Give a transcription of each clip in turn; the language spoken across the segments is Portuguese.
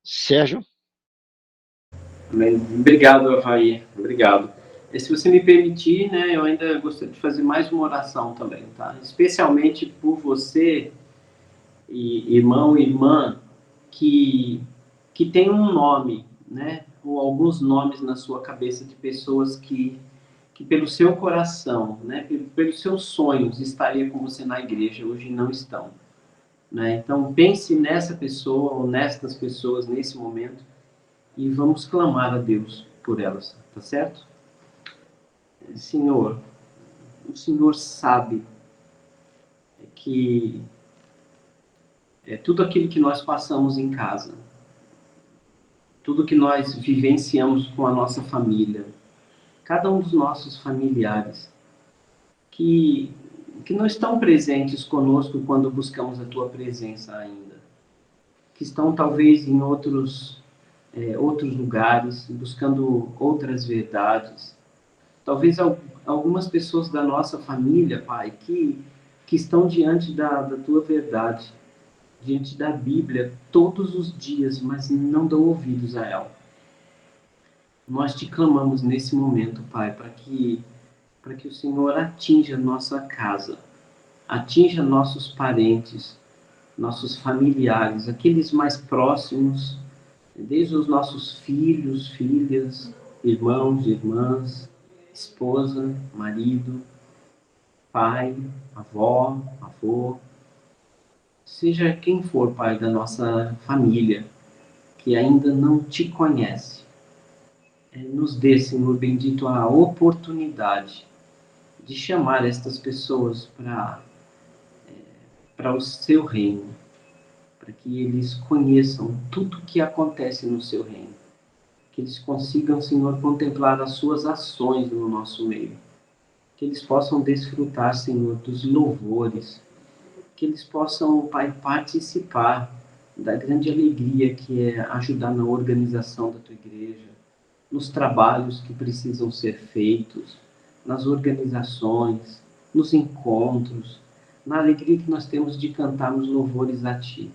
Sérgio? Amém. Obrigado, Avaí. Obrigado. E se você me permitir, né, eu ainda gostaria de fazer mais uma oração também, tá? Especialmente por você, irmão e irmã, que, que tem um nome, né, ou alguns nomes na sua cabeça de pessoas que pelo seu coração, né, pelos seus sonhos, estariam com você na igreja, hoje não estão. Né? Então, pense nessa pessoa ou nestas pessoas nesse momento e vamos clamar a Deus por elas, tá certo? Senhor, o Senhor sabe que tudo aquilo que nós passamos em casa, tudo que nós vivenciamos com a nossa família, cada um dos nossos familiares, que, que não estão presentes conosco quando buscamos a Tua presença ainda, que estão talvez em outros lugares, buscando outras verdades. Talvez algumas pessoas da nossa família, Pai, que estão diante da Tua verdade, diante da Bíblia todos os dias, mas não dão ouvidos a ela. Nós te clamamos nesse momento, Pai, para que o Senhor atinja nossa casa, atinja nossos parentes, nossos familiares, aqueles mais próximos, desde os nossos filhos, filhas, irmãos, irmãs, esposa, marido, pai, avó, avô, seja quem for, Pai, da nossa família, que ainda não te conhece. Nos dê, Senhor bendito, a oportunidade de chamar estas pessoas para o seu reino, para que eles conheçam tudo o que acontece no seu reino, que eles consigam, Senhor, contemplar as suas ações no nosso meio, que eles possam desfrutar, Senhor, dos louvores, que eles possam, Pai, participar da grande alegria que é ajudar na organização da tua igreja, nos trabalhos que precisam ser feitos, nas organizações, nos encontros, na alegria que nós temos de cantarmos louvores a Ti.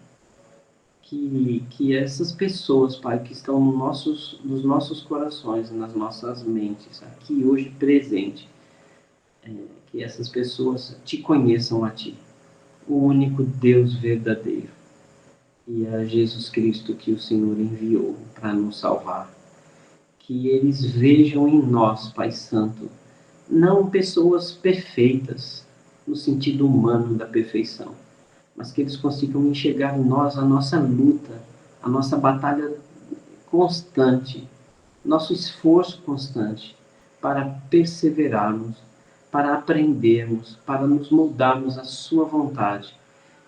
Que essas pessoas, Pai, que estão nos nossos corações, nas nossas mentes, aqui hoje presente, que essas pessoas te conheçam a Ti, o único Deus verdadeiro, e a Jesus Cristo que o Senhor enviou para nos salvar. Que eles vejam em nós, Pai Santo, não pessoas perfeitas, no sentido humano da perfeição, mas que eles consigam enxergar em nós a nossa luta, a nossa batalha constante, nosso esforço constante para perseverarmos, para aprendermos, para nos moldarmos à sua vontade.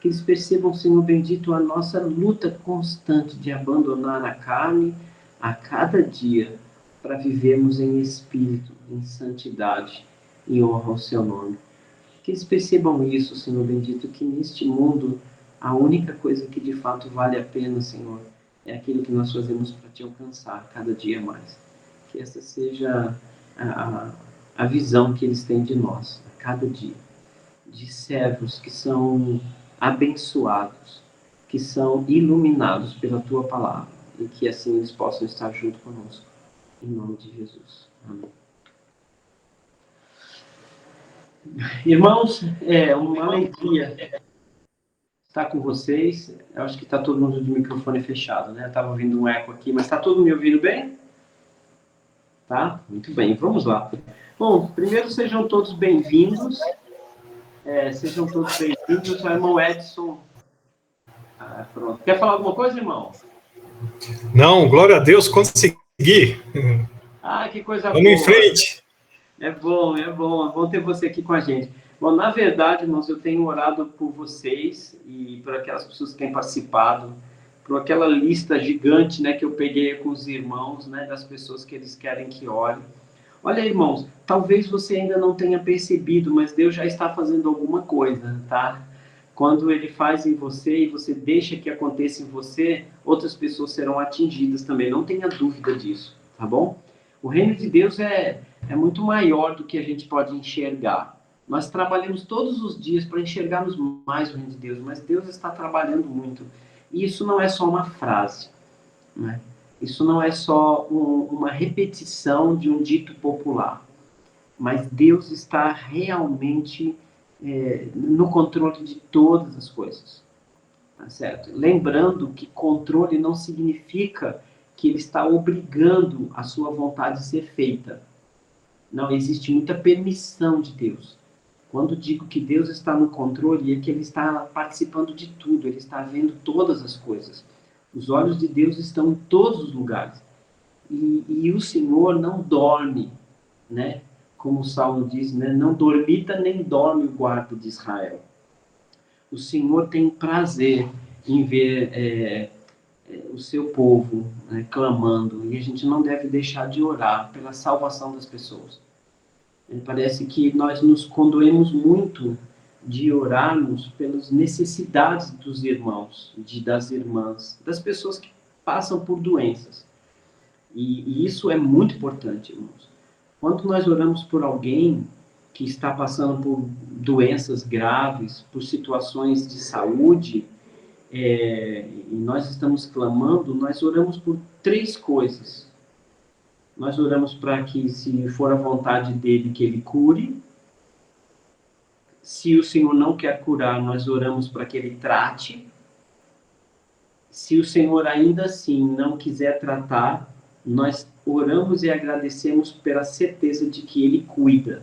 Que eles percebam, Senhor bendito, a nossa luta constante de abandonar a carne a cada dia para vivermos em espírito, em santidade, em honra ao seu nome. Que eles percebam isso, Senhor bendito, que neste mundo a única coisa que de fato vale a pena, Senhor, é aquilo que nós fazemos para te alcançar cada dia mais. Que essa seja a visão que eles têm de nós, a cada dia. De servos que são abençoados, que são iluminados pela Tua palavra, e que assim eles possam estar junto conosco. Em nome de Jesus. Amém. Irmãos, é uma alegria estar com vocês. Eu acho que está todo mundo de microfone fechado, né? Eu estava ouvindo um eco aqui, mas está todo mundo me ouvindo bem? Tá? Muito bem, vamos lá. Bom, primeiro sejam todos bem-vindos. Sejam todos bem-vindos. O irmão Edson. Pronto. Quer falar alguma coisa, irmão? Não, glória a Deus, consegui. Que coisa boa. Vamos em frente. É bom ter você aqui com a gente. Bom, na verdade, irmãos, eu tenho orado por vocês e por aquelas pessoas que têm participado, por aquela lista gigante, né, que eu peguei com os irmãos, né, das pessoas que eles querem que ore. Olha, irmãos, talvez você ainda não tenha percebido, mas Deus já está fazendo alguma coisa, tá? Quando Ele faz em você e você deixa que aconteça em você, outras pessoas serão atingidas também, não tenha dúvida disso, tá bom? O reino de Deus é muito maior do que a gente pode enxergar. Nós trabalhamos todos os dias para enxergarmos mais o reino de Deus, mas Deus está trabalhando muito. E isso não é só uma frase. né? Isso não é só uma repetição de um dito popular, mas Deus está realmente no controle de todas as coisas, tá certo? Lembrando que controle não significa que ele está obrigando a sua vontade a ser feita. Não, existe muita permissão de Deus. Quando digo que Deus está no controle, é que ele está participando de tudo, ele está vendo todas as coisas. Os olhos de Deus estão em todos os lugares. E o Senhor não dorme, né? Como o Salmo diz, né? Não dormita nem dorme o guarda de Israel. O Senhor tem prazer em ver o seu povo, né, clamando, e a gente não deve deixar de orar pela salvação das pessoas. Parece que nós nos condoemos muito de orarmos pelas necessidades dos irmãos, das irmãs, das pessoas que passam por doenças. E isso é muito importante, irmãos. Quando nós oramos por alguém que está passando por doenças graves, por situações de saúde, e nós estamos clamando, nós oramos por 3 coisas. Nós oramos para que, se for a vontade dele, que ele cure. Se o Senhor não quer curar, nós oramos para que ele trate. Se o Senhor ainda assim não quiser tratar, nós oramos e agradecemos pela certeza de que ele cuida.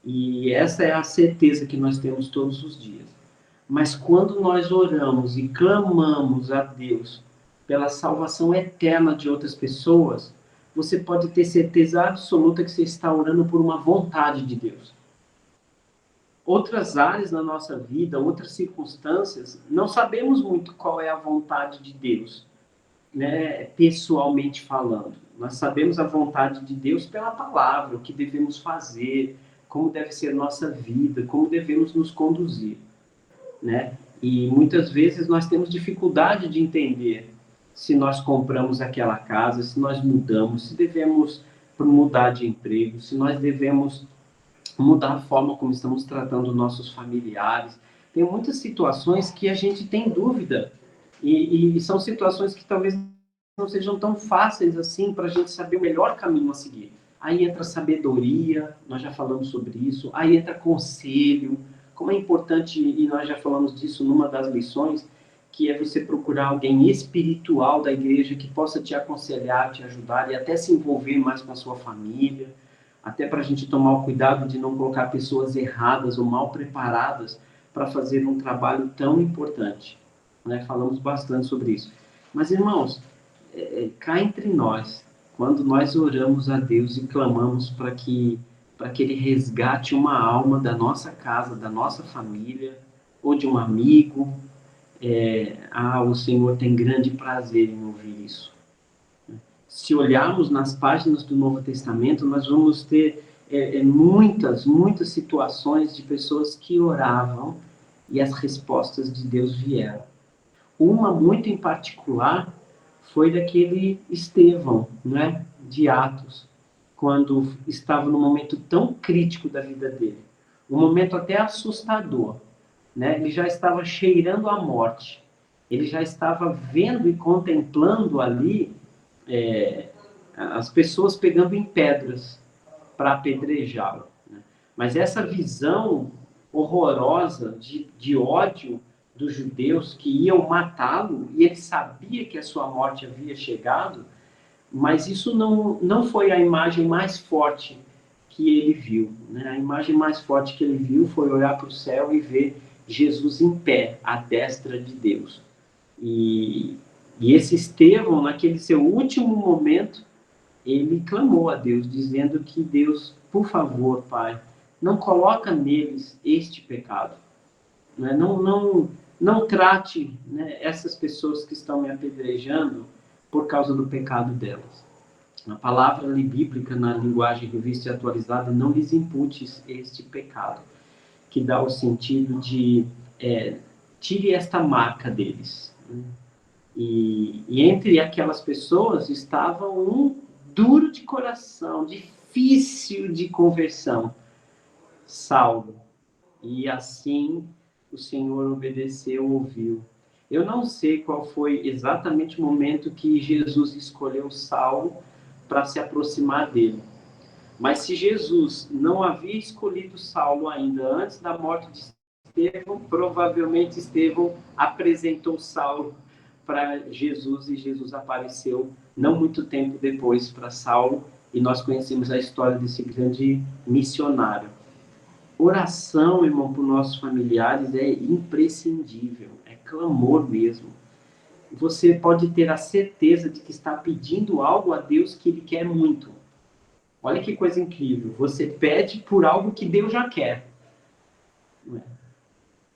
E essa é a certeza que nós temos todos os dias. Mas quando nós oramos e clamamos a Deus pela salvação eterna de outras pessoas, você pode ter certeza absoluta que você está orando por uma vontade de Deus. Outras áreas na nossa vida, outras circunstâncias, não sabemos muito qual é a vontade de Deus, né, pessoalmente falando. Nós sabemos a vontade de Deus pela palavra, o que devemos fazer, como deve ser nossa vida, como devemos nos conduzir, né? E muitas vezes nós temos dificuldade de entender se nós compramos aquela casa, se nós mudamos, se devemos mudar de emprego, se nós devemos mudar a forma como estamos tratando nossos familiares. Tem muitas situações que a gente tem dúvida e são situações que talvez não sejam tão fáceis assim para a gente saber o melhor caminho a seguir. Aí entra sabedoria, nós já falamos sobre isso. Aí entra conselho, como é importante, e nós já falamos disso numa das lições, que é você procurar alguém espiritual da igreja que possa te aconselhar, te ajudar e até se envolver mais com a sua família, até para a gente tomar o cuidado de não colocar pessoas erradas ou mal preparadas para fazer um trabalho tão importante, né? Falamos bastante sobre isso. Mas, irmãos, cá entre nós, quando nós oramos a Deus e clamamos para que Ele resgate uma alma da nossa casa, da nossa família, ou de um amigo, o Senhor tem grande prazer em ouvir isso. Se olharmos nas páginas do Novo Testamento, nós vamos ter muitas situações de pessoas que oravam e as respostas de Deus vieram. Uma muito em particular foi daquele Estevão, né, de Atos, quando estava num momento tão crítico da vida dele, um momento até assustador, né? Ele já estava cheirando a morte, ele já estava vendo e contemplando ali as pessoas pegando em pedras para apedrejá-lo, né? Mas essa visão horrorosa de ódio dos judeus que iam matá-lo, e ele sabia que a sua morte havia chegado, mas isso não foi a imagem mais forte que ele viu, né? A imagem mais forte que ele viu foi olhar para o céu e ver Jesus em pé, à destra de Deus. E esse Estevão, naquele seu último momento, ele clamou a Deus, dizendo que Deus, por favor, Pai, não coloca neles este pecado. Né? Não trate, né, essas pessoas que estão me apedrejando por causa do pecado delas. A palavra ali bíblica, na linguagem revista e atualizada, não lhes imputes este pecado, que dá o sentido de tire esta marca deles. Né? E entre aquelas pessoas estava um duro de coração, difícil de conversão, Saulo. E assim o Senhor obedeceu, ouviu. Eu não sei qual foi exatamente o momento que Jesus escolheu Saulo para se aproximar dele. Mas se Jesus não havia escolhido Saulo ainda antes da morte de Estevão, provavelmente Estevão apresentou Saulo para Jesus e Jesus apareceu não muito tempo depois para Saulo e nós conhecemos a história desse grande missionário. Oração, irmão, para os nossos familiares é imprescindível, é clamor mesmo. Você pode ter a certeza de que está pedindo algo a Deus que Ele quer muito. Olha que coisa incrível. Você pede por algo que Deus já quer.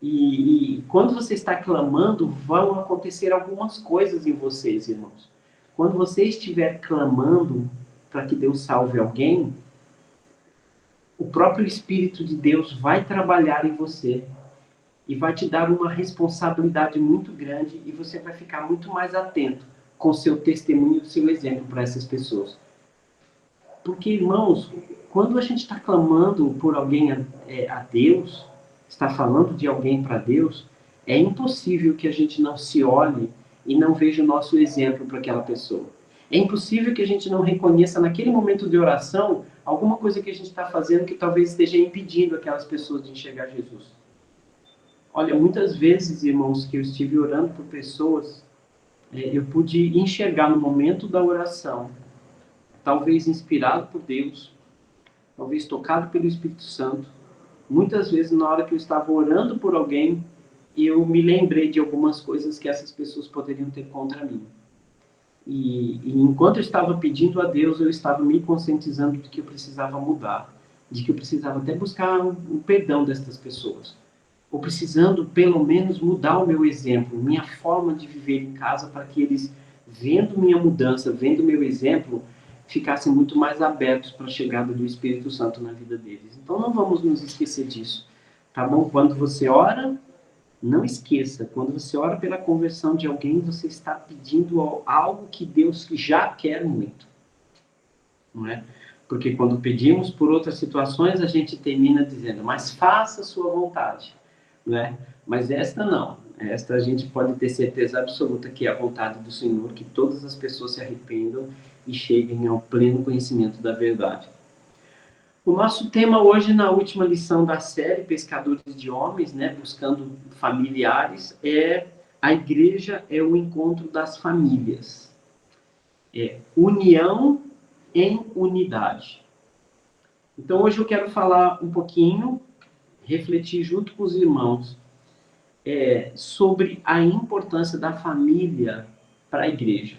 E quando você está clamando, vão acontecer algumas coisas em vocês, irmãos. Quando você estiver clamando para que Deus salve alguém, o próprio Espírito de Deus vai trabalhar em você e vai te dar uma responsabilidade muito grande e você vai ficar muito mais atento com o seu testemunho e o seu exemplo para essas pessoas. Porque, irmãos, quando a gente está clamando por alguém a Deus, está falando de alguém para Deus, é impossível que a gente não se olhe e não veja o nosso exemplo para aquela pessoa. É impossível que a gente não reconheça naquele momento de oração alguma coisa que a gente está fazendo que talvez esteja impedindo aquelas pessoas de enxergar Jesus. Olha, muitas vezes, irmãos, que eu estive orando por pessoas, eu pude enxergar no momento da oração, talvez inspirado por Deus, talvez tocado pelo Espírito Santo. Muitas vezes, na hora que eu estava orando por alguém, eu me lembrei de algumas coisas que essas pessoas poderiam ter contra mim. E enquanto eu estava pedindo a Deus, eu estava me conscientizando de que eu precisava mudar, de que eu precisava até buscar o perdão dessas pessoas. Ou precisando, pelo menos, mudar o meu exemplo, minha forma de viver em casa, para que eles, vendo minha mudança, vendo meu exemplo, ficassem muito mais abertos para a chegada do Espírito Santo na vida deles. Então não vamos nos esquecer disso, tá bom? Quando você ora, não esqueça, quando você ora pela conversão de alguém, você está pedindo algo que Deus já quer muito, não é? Porque quando pedimos por outras situações, a gente termina dizendo, mas faça a sua vontade, não é? Mas esta não. Esta a gente pode ter certeza absoluta que é a vontade do Senhor, que todas as pessoas se arrependam e cheguem ao pleno conhecimento da verdade. O nosso tema hoje, na última lição da série, Pescadores de Homens, né, buscando familiares, é a igreja é o encontro das famílias. É união em unidade. Então, hoje eu quero falar um pouquinho, refletir junto com os irmãos, sobre a importância da família para a igreja.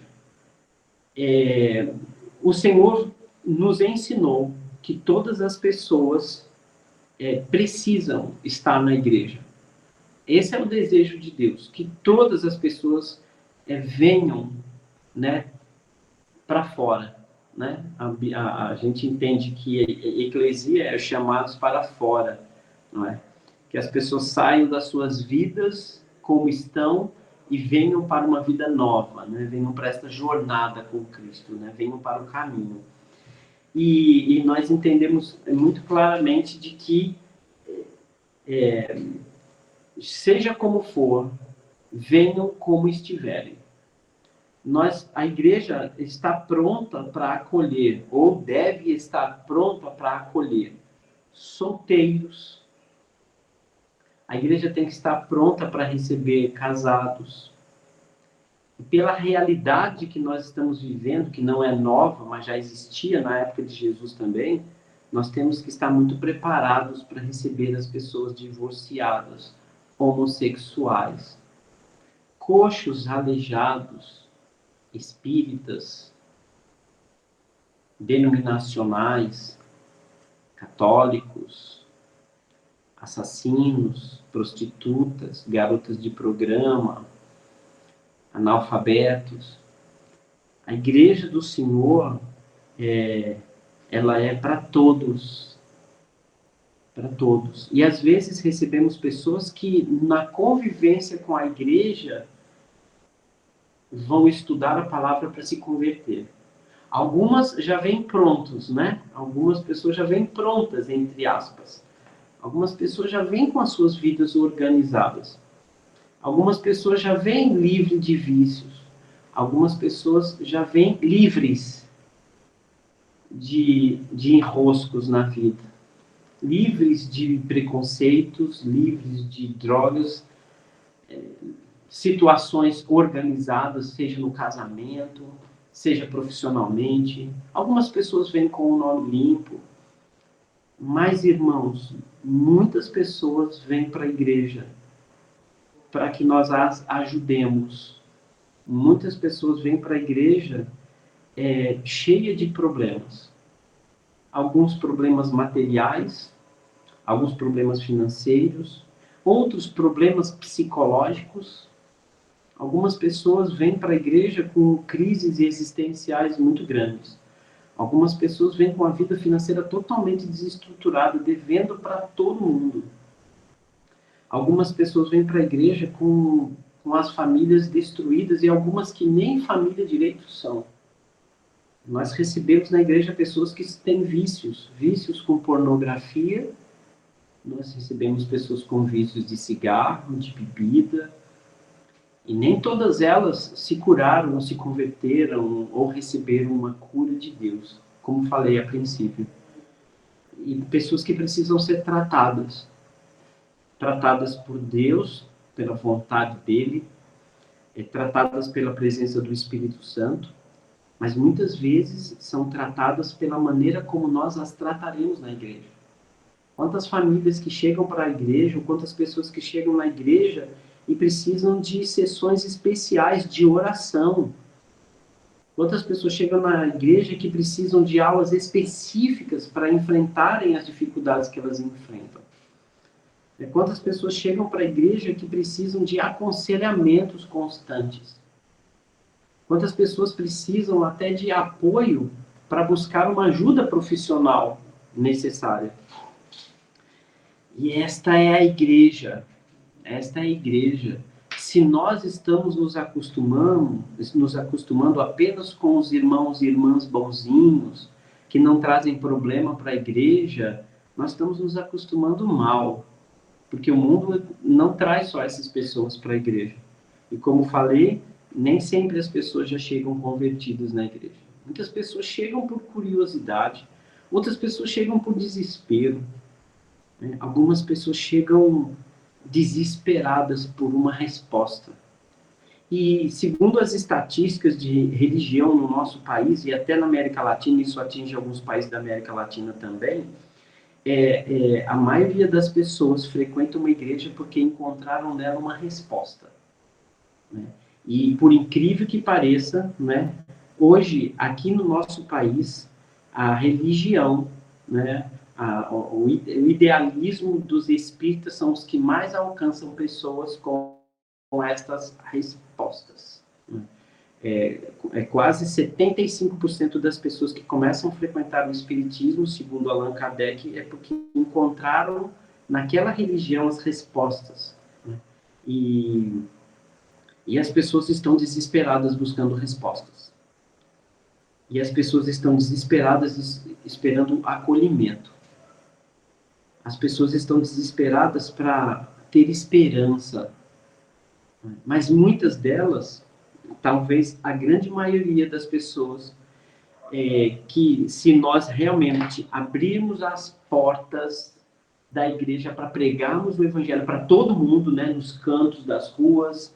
O Senhor nos ensinou que todas as pessoas precisam estar na igreja. Esse é o desejo de Deus, que todas as pessoas venham, né, para fora. Né? A gente entende que eclesia é chamados para fora, não é? Que as pessoas saiam das suas vidas como estão e venham para uma vida nova, né? Venham para esta jornada com Cristo, né? Venham para o caminho. E nós entendemos muito claramente de que, seja como for, venham como estiverem. A igreja está pronta para acolher, ou deve estar pronta para acolher, solteiros. A igreja tem que estar pronta para receber casados. E pela realidade que nós estamos vivendo, que não é nova, mas já existia na época de Jesus também, nós temos que estar muito preparados para receber as pessoas divorciadas, homossexuais, coxos, aleijados, espíritas, denominacionais, católicos, assassinos, prostitutas, garotas de programa, analfabetos. A igreja do Senhor, ela é para todos. Para todos. E às vezes recebemos pessoas que, na convivência com a igreja, vão estudar a palavra para se converter. Algumas já vêm prontos, né? Algumas pessoas já vêm prontas, entre aspas. Algumas pessoas já vêm com as suas vidas organizadas. Algumas pessoas já vêm livres de vícios. Algumas pessoas já vêm livres de enroscos na vida. Livres de preconceitos, livres de drogas, situações organizadas, seja no casamento, seja profissionalmente. Algumas pessoas vêm com o nome limpo. Mas, irmãos, muitas pessoas vêm para a igreja para que nós as ajudemos. Muitas pessoas vêm para a igreja cheia de problemas. Alguns problemas materiais, alguns problemas financeiros, outros problemas psicológicos. Algumas pessoas vêm para a igreja com crises existenciais muito grandes. Algumas pessoas vêm com a vida financeira totalmente desestruturada, devendo para todo mundo. Algumas pessoas vêm para a igreja com as famílias destruídas e algumas que nem família direito são. Nós recebemos na igreja pessoas que têm vícios, vícios com pornografia. Nós recebemos pessoas com vícios de cigarro, de bebida. E nem todas elas se curaram, ou se converteram, ou receberam uma cura de Deus, como falei a princípio. E pessoas que precisam ser tratadas. Tratadas por Deus, pela vontade dEle, tratadas pela presença do Espírito Santo, mas muitas vezes são tratadas pela maneira como nós as trataremos na igreja. Quantas famílias que chegam para a igreja, ou quantas pessoas que chegam na igreja e precisam de sessões especiais de oração. Quantas pessoas chegam na igreja que precisam de aulas específicas para enfrentarem as dificuldades que elas enfrentam. Quantas pessoas chegam para a igreja que precisam de aconselhamentos constantes. Quantas pessoas precisam até de apoio para buscar uma ajuda profissional necessária. E esta é a igreja. Esta é a igreja. Se nós estamos nos acostumando apenas com os irmãos e irmãs bonzinhos, que não trazem problema para a igreja, nós estamos nos acostumando mal. Porque o mundo não traz só essas pessoas para a igreja. E como falei, nem sempre as pessoas já chegam convertidas na igreja. Muitas pessoas chegam por curiosidade, outras pessoas chegam por desespero. Algumas pessoas chegam desesperadas por uma resposta. E segundo as estatísticas de religião no nosso país, e até na América Latina, isso atinge alguns países da América Latina também, a maioria das pessoas frequenta uma igreja porque encontraram nela uma resposta. Né? E por incrível que pareça, né, hoje, aqui no nosso país, a religião, né, o idealismo dos espíritas são os que mais alcançam pessoas com estas respostas. Quase 75% das pessoas que começam a frequentar o espiritismo, segundo Allan Kardec, é porque encontraram naquela religião as respostas. Né? E as pessoas estão desesperadas buscando respostas. E as pessoas estão desesperadas esperando acolhimento. As pessoas estão desesperadas para ter esperança. Mas muitas delas, talvez a grande maioria das pessoas, que se nós realmente abrirmos as portas da igreja para pregarmos o evangelho para todo mundo, né, nos cantos das ruas,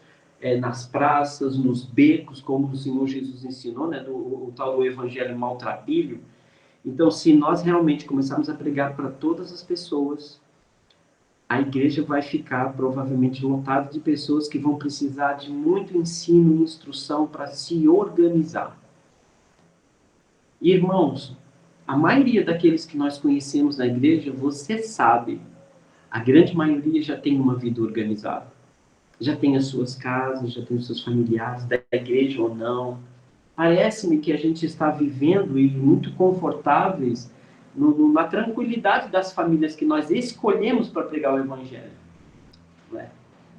nas praças, nos becos, como o Senhor Jesus ensinou, né, o tal do evangelho maltrapilho. Então, se nós realmente começarmos a pregar para todas as pessoas, a igreja vai ficar provavelmente lotada de pessoas que vão precisar de muito ensino e instrução para se organizar. E, irmãos, a maioria daqueles que nós conhecemos na igreja, você sabe, a grande maioria já tem uma vida organizada. Já tem as suas casas, já tem os seus familiares, da igreja ou não. Parece-me que a gente está vivendo e muito confortáveis na tranquilidade das famílias que nós escolhemos para pregar o evangelho. Não é?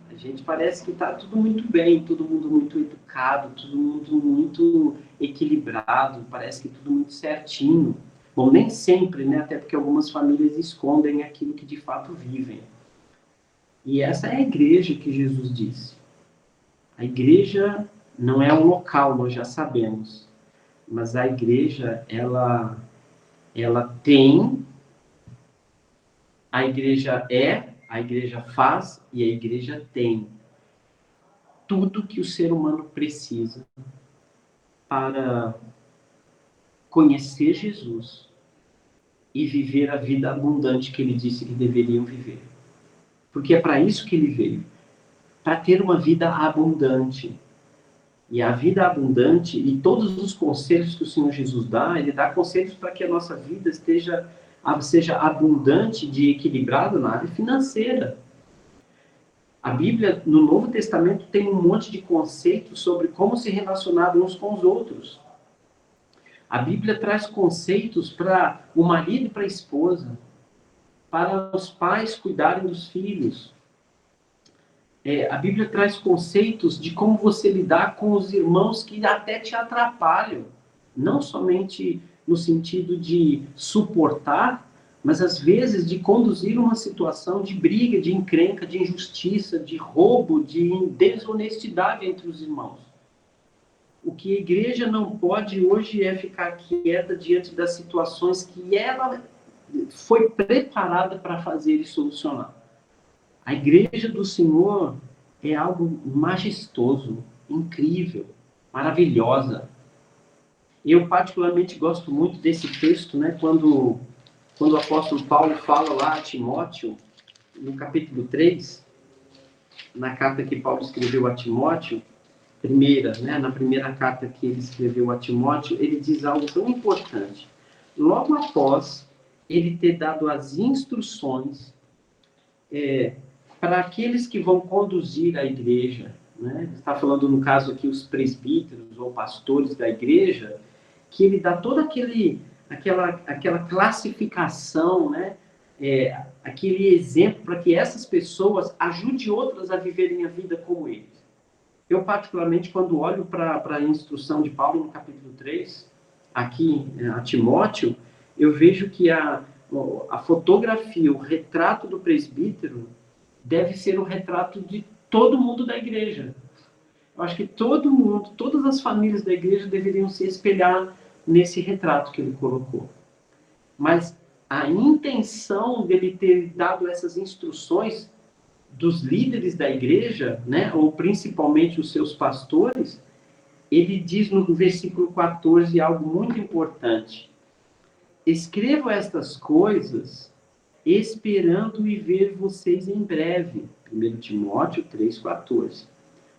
A gente parece que está tudo muito bem, todo mundo muito educado, todo mundo muito equilibrado, parece que tudo muito certinho. Bom, nem sempre, né? Até porque algumas famílias escondem aquilo que de fato vivem. E essa é a igreja que Jesus disse. A igreja não é um local, nós já sabemos. Mas a igreja, ela tem, a igreja é, a igreja faz e a igreja tem tudo que o ser humano precisa para conhecer Jesus e viver a vida abundante que ele disse que deveriam viver. Porque é para isso que ele veio, para ter uma vida abundante. E a vida abundante, e todos os conselhos que o Senhor Jesus dá, ele dá conselhos para que a nossa vida seja abundante e equilibrada na área financeira. A Bíblia, no Novo Testamento, tem um monte de conceitos sobre como se relacionar uns com os outros. A Bíblia traz conceitos para o marido e para a esposa, para os pais cuidarem dos filhos. A Bíblia traz conceitos de como você lidar com os irmãos que até te atrapalham. Não somente no sentido de suportar, mas às vezes de conduzir uma situação de briga, de encrenca, de injustiça, de roubo, de desonestidade entre os irmãos. O que a igreja não pode hoje é ficar quieta diante das situações que ela foi preparada para fazer e solucionar. A igreja do Senhor é algo majestoso, incrível, maravilhosa. Eu particularmente gosto muito desse texto, né, quando o apóstolo Paulo fala lá a Timóteo, no capítulo 3, na carta que Paulo escreveu a Timóteo, na primeira carta que ele escreveu a Timóteo, ele diz algo tão importante. Logo após ele ter dado as instruções para aqueles que vão conduzir a igreja, né? Está falando no caso aqui os presbíteros ou pastores da igreja, que ele dá toda aquela classificação, né? Aquele exemplo para que essas pessoas ajudem outras a viverem a vida como eles. Eu, particularmente, quando olho para a instrução de Paulo no capítulo 3, aqui a Timóteo, eu vejo que a fotografia, o retrato do presbítero, deve ser o retrato de todo mundo da igreja. Eu acho que todo mundo, todas as famílias da igreja deveriam se espelhar nesse retrato que ele colocou. Mas a intenção dele ter dado essas instruções dos líderes da igreja, né, ou principalmente os seus pastores, ele diz no versículo 14 algo muito importante. Escrevo estas coisas esperando e ver vocês em breve. 1 Timóteo 3,14.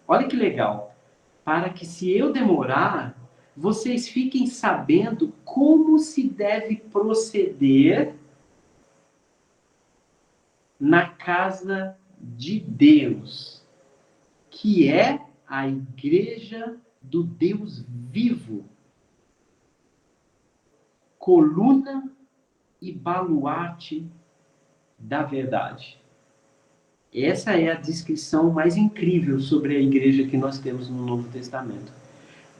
Olha que legal. Para que se eu demorar, vocês fiquem sabendo como se deve proceder na casa de Deus, que é a igreja do Deus vivo, coluna e baluarte da verdade. Essa é a descrição mais incrível sobre a igreja que nós temos no Novo Testamento.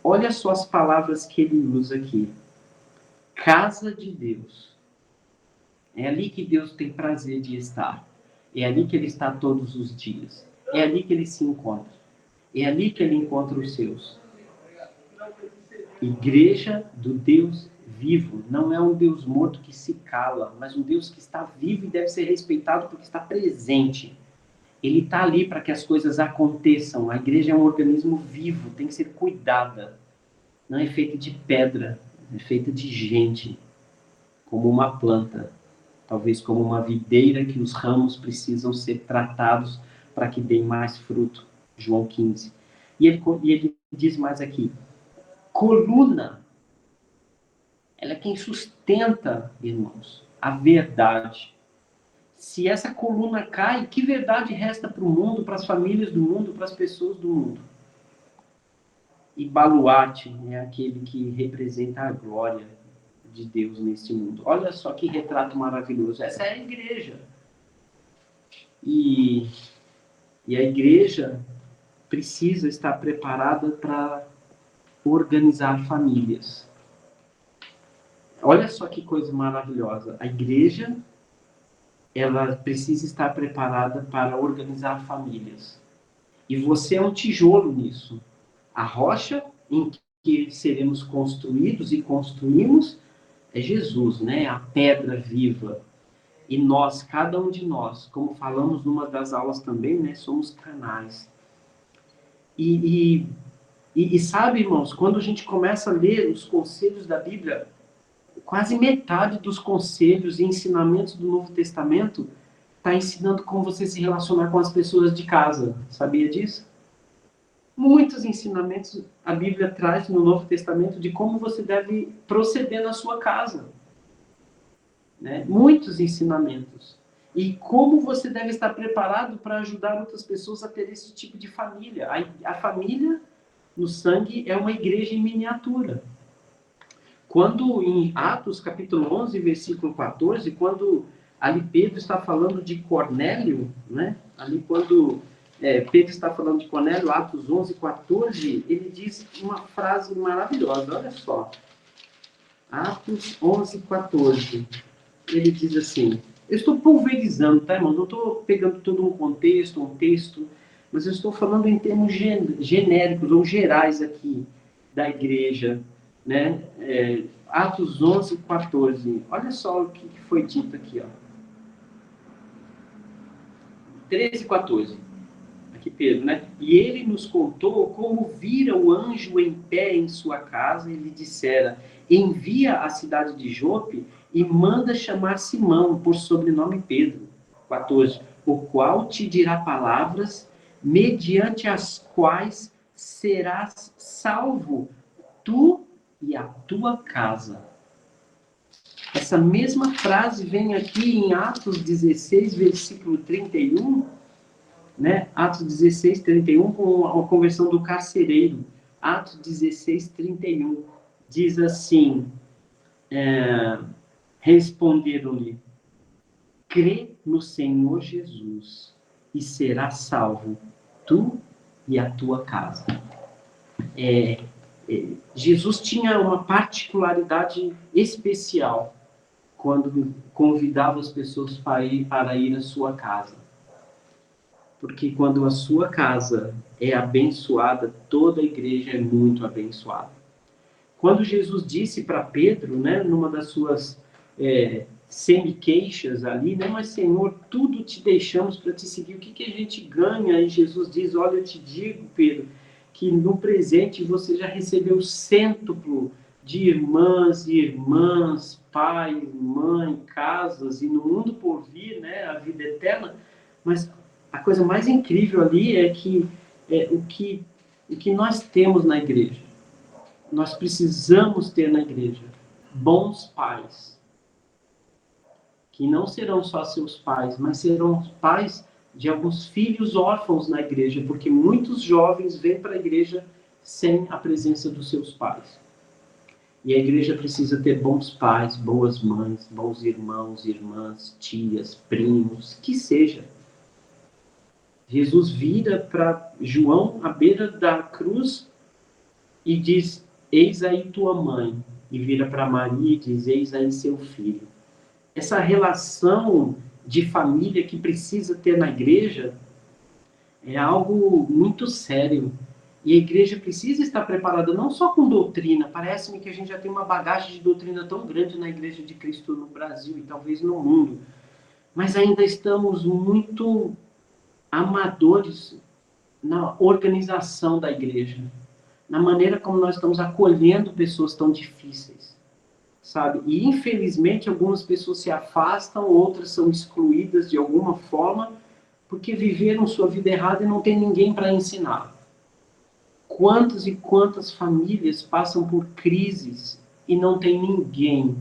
Olha só as palavras que ele usa aqui. Casa de Deus. É ali que Deus tem prazer de estar. É ali que ele está todos os dias. É ali que ele se encontra. É ali que ele encontra os seus. Igreja do Deus vivo. Não é um Deus morto que se cala, mas um Deus que está vivo e deve ser respeitado porque está presente. Ele está ali para que as coisas aconteçam. A igreja é um organismo vivo, tem que ser cuidada. Não é feita de pedra, é feita de gente, como uma planta. Talvez como uma videira que os ramos precisam ser tratados para que deem mais fruto. João 15. E ele diz mais aqui, coluna. Ela é quem sustenta, irmãos, a verdade. Se essa coluna cai, que verdade resta para o mundo, para as famílias do mundo, para as pessoas do mundo? E baluarte é aquele que representa a glória de Deus neste mundo. Olha só que retrato maravilhoso. Essa é a igreja. E a igreja precisa estar preparada para organizar famílias. Olha só que coisa maravilhosa. A igreja, ela precisa estar preparada para organizar famílias. E você é um tijolo nisso. A rocha em que seremos construídos e construímos é Jesus, né? A pedra viva. E nós, cada um de nós, como falamos numa das aulas também, né? Somos canais. E sabe, irmãos, quando a gente começa a ler os conselhos da Bíblia, quase metade dos conselhos e ensinamentos do Novo Testamento está ensinando como você se relacionar com as pessoas de casa. Sabia disso? Muitos ensinamentos a Bíblia traz no Novo Testamento de como você deve proceder na sua casa. Né? Muitos ensinamentos. E como você deve estar preparado para ajudar outras pessoas a ter esse tipo de família. A família no sangue é uma igreja em miniatura. Quando em Atos capítulo 11, versículo 14, quando ali Pedro está falando de Cornélio, né? Ali quando Pedro está falando de Cornélio, Atos 11, 14, ele diz uma frase maravilhosa, olha só. Atos 11, 14, ele diz assim, eu estou pulverizando, tá, irmão? Não estou pegando todo um contexto, um texto, mas eu estou falando em termos genéricos ou gerais aqui da igreja, né? Atos 11, 14. Olha só o que foi dito aqui, ó. 13 e 14. Aqui Pedro, né? E ele nos contou como vira o anjo em pé em sua casa e lhe dissera, envia à cidade de Jope e manda chamar Simão, por sobrenome Pedro. 14. O qual te dirá palavras, mediante as quais serás salvo, tu e a tua casa. Essa mesma frase vem aqui em Atos 16, versículo 31, né? Atos 16, 31, com a conversão do carcereiro. Atos 16, 31. Diz assim, responderam-lhe, crê no Senhor Jesus e serás salvo, tu e a tua casa. Jesus tinha uma particularidade especial quando convidava as pessoas para ir à sua casa. Porque quando a sua casa é abençoada, toda a igreja é muito abençoada. Quando Jesus disse para Pedro, né, numa das suas semi-queixas ali, né, mas Senhor, tudo te deixamos para te seguir, o que a gente ganha? E Jesus diz, olha, eu te digo, Pedro, que no presente você já recebeu cêntuplo de irmãs e irmãs, pai, mãe, casas, e no mundo por vir, né, a vida eterna. Mas a coisa mais incrível ali é que o que nós temos na igreja. Nós precisamos ter na igreja bons pais, que não serão só seus pais, mas serão pais de alguns filhos órfãos na igreja, porque muitos jovens vêm para a igreja sem a presença dos seus pais. E a igreja precisa ter bons pais, boas mães, bons irmãos, irmãs, tias, primos, que seja. Jesus vira para João à beira da cruz e diz, eis aí tua mãe. E vira para Maria e diz, eis aí seu filho. Essa relação de família que precisa ter na igreja é algo muito sério. E a igreja precisa estar preparada não só com doutrina. Parece-me que a gente já tem uma bagagem de doutrina tão grande na Igreja de Cristo no Brasil e talvez no mundo. Mas ainda estamos muito amadores na organização da igreja, na maneira como nós estamos acolhendo pessoas tão difíceis, sabe? E infelizmente algumas pessoas se afastam, outras são excluídas de alguma forma, porque viveram sua vida errada e não tem ninguém para ensinar. Quantas e quantas famílias passam por crises e não tem ninguém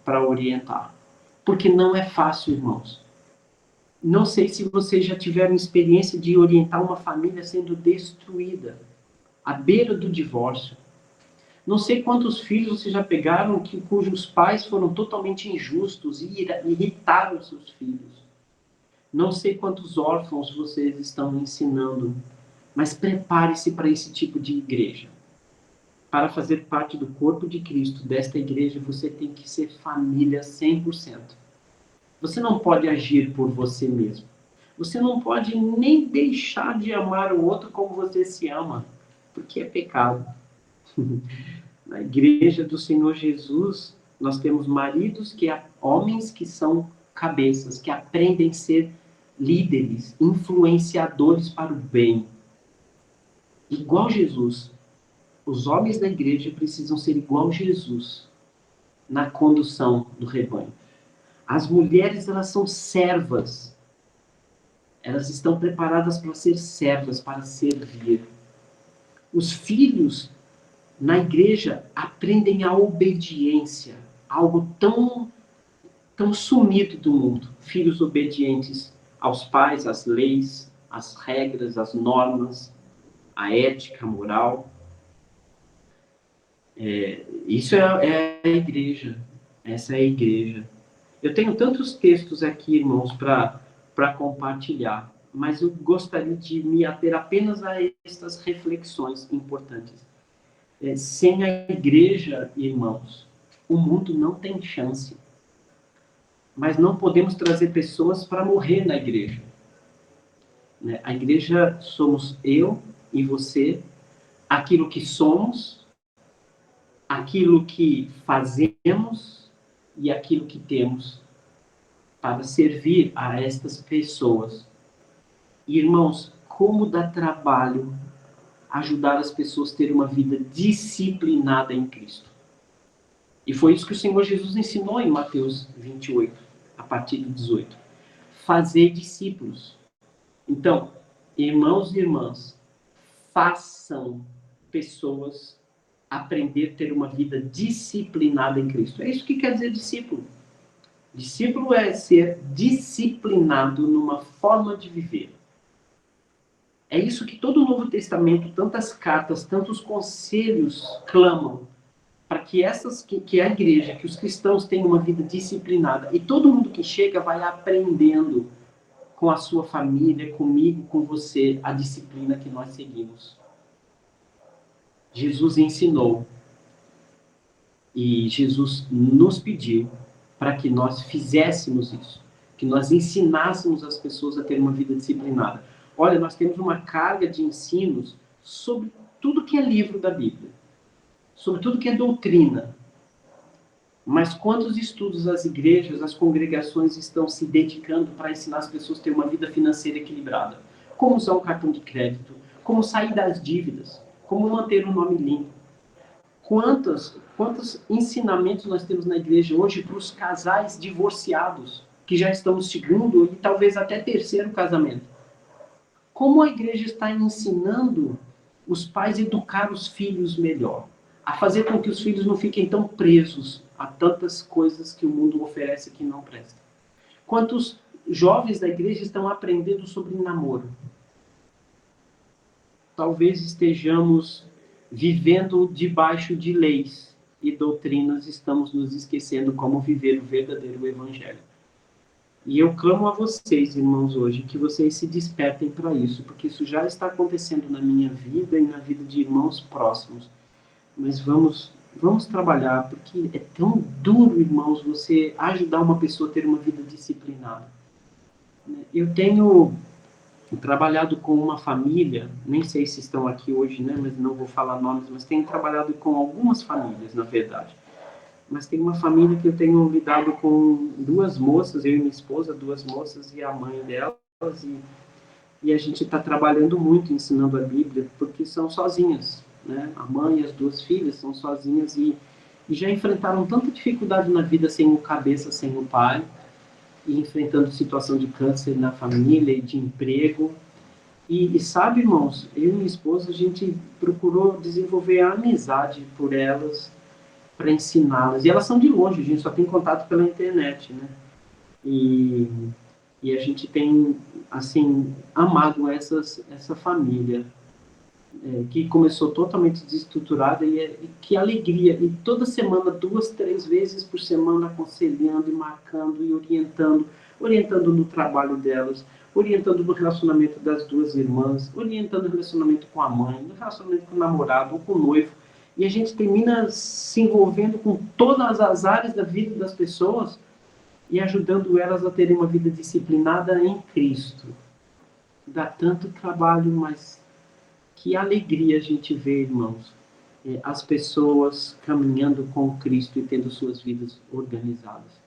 para orientar? Porque não é fácil, irmãos. Não sei se vocês já tiveram experiência de orientar uma família sendo destruída, à beira do divórcio. Não sei quantos filhos vocês já pegaram cujos pais foram totalmente injustos e irritaram seus filhos. Não sei quantos órfãos vocês estão ensinando, mas prepare-se para esse tipo de igreja. Para fazer parte do corpo de Cristo, desta igreja, você tem que ser família 100%. Você não pode agir por você mesmo. Você não pode nem deixar de amar o outro como você se ama, porque é pecado. Na igreja do Senhor Jesus, nós temos maridos homens que são cabeças, que aprendem a ser líderes, influenciadores para o bem. Igual Jesus. Os homens da igreja precisam ser igual Jesus na condução do rebanho. As mulheres, elas são servas. Elas estão preparadas para ser servas, para servir. Os filhos na igreja aprendem a obediência, algo tão sumido do mundo. Filhos obedientes aos pais, às leis, às regras, às normas, à ética, à moral. Isso é a igreja. Essa é a igreja. Eu tenho tantos textos aqui, irmãos, para compartilhar, mas eu gostaria de me ater apenas a estas reflexões importantes. Sem a igreja, irmãos, o mundo não tem chance. Mas não podemos trazer pessoas para morrer na igreja. A igreja somos eu e você, aquilo que somos, aquilo que fazemos e aquilo que temos para servir a estas pessoas. Irmãos, como dá trabalho ajudar as pessoas a terem uma vida disciplinada em Cristo. E foi isso que o Senhor Jesus ensinou em Mateus 28, a partir do 18. Fazer discípulos. Então, irmãos e irmãs, façam pessoas aprender a ter uma vida disciplinada em Cristo. É isso que quer dizer discípulo. Discípulo é ser disciplinado numa forma de viver. É isso que todo o Novo Testamento, tantas cartas, tantos conselhos clamam, para que a igreja, que os cristãos tenham uma vida disciplinada. E todo mundo que chega vai aprendendo com a sua família, comigo, com você, a disciplina que nós seguimos. Jesus ensinou. E Jesus nos pediu para que nós fizéssemos isso. Que nós ensinássemos as pessoas a ter uma vida disciplinada. Olha, nós temos uma carga de ensinos sobre tudo que é livro da Bíblia. Sobre tudo que é doutrina. Mas quantos estudos as igrejas, as congregações estão se dedicando para ensinar as pessoas a ter uma vida financeira equilibrada? Como usar um cartão de crédito? Como sair das dívidas? Como manter o nome limpo? Quantos ensinamentos nós temos na igreja hoje para os casais divorciados, que já estão no segundo e talvez até terceiro casamento? Como a igreja está ensinando os pais a educar os filhos melhor? A fazer com que os filhos não fiquem tão presos a tantas coisas que o mundo oferece que não prestam. Quantos jovens da igreja estão aprendendo sobre namoro? Talvez estejamos vivendo debaixo de leis e doutrinas, estamos nos esquecendo como viver o verdadeiro evangelho. E eu clamo a vocês, irmãos, hoje, que vocês se despertem para isso, porque isso já está acontecendo na minha vida e na vida de irmãos próximos. Mas vamos trabalhar, porque é tão duro, irmãos, você ajudar uma pessoa a ter uma vida disciplinada. Eu tenho trabalhado com uma família, nem sei se estão aqui hoje, né, mas não vou falar nomes, mas tenho trabalhado com algumas famílias, na verdade. Mas tem uma família que eu tenho lidado com duas moças, eu e minha esposa, duas moças e a mãe delas, e a gente está trabalhando muito ensinando a Bíblia, porque são sozinhas. Né? A mãe e as duas filhas são sozinhas e já enfrentaram tanta dificuldade na vida sem o cabeça, sem o pai, e enfrentando situação de câncer na família e de emprego. E sabe, irmãos, eu e minha esposa, a gente procurou desenvolver a amizade por elas, para ensiná-las. E elas são de longe, a gente só tem contato pela internet, né? E a gente tem, assim, amado essa família. Que começou totalmente desestruturada e que alegria, e toda semana, 2, 3 vezes por semana, aconselhando e marcando e orientando no trabalho delas, orientando no relacionamento das duas irmãs, orientando no relacionamento com a mãe, no relacionamento com o namorado ou com o noivo, e a gente termina se envolvendo com todas as áreas da vida das pessoas e ajudando elas a terem uma vida disciplinada em Cristo. dá tanto trabalho, mas que alegria a gente vê, irmãos, as pessoas caminhando com Cristo e tendo suas vidas organizadas.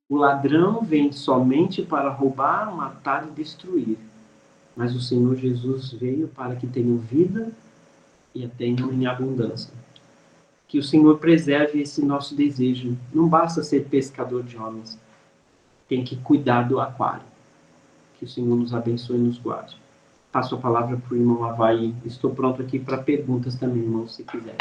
O ladrão vem somente para roubar, matar e destruir, mas o Senhor Jesus veio para que tenham vida e a tenham em abundância. Que o Senhor preserve esse nosso desejo. Não basta ser pescador de homens, tem que cuidar do aquário. Que o Senhor nos abençoe e nos guarde. Passo a palavra para o irmão Avaí. Estou pronto aqui para perguntas também, irmão, se quiser.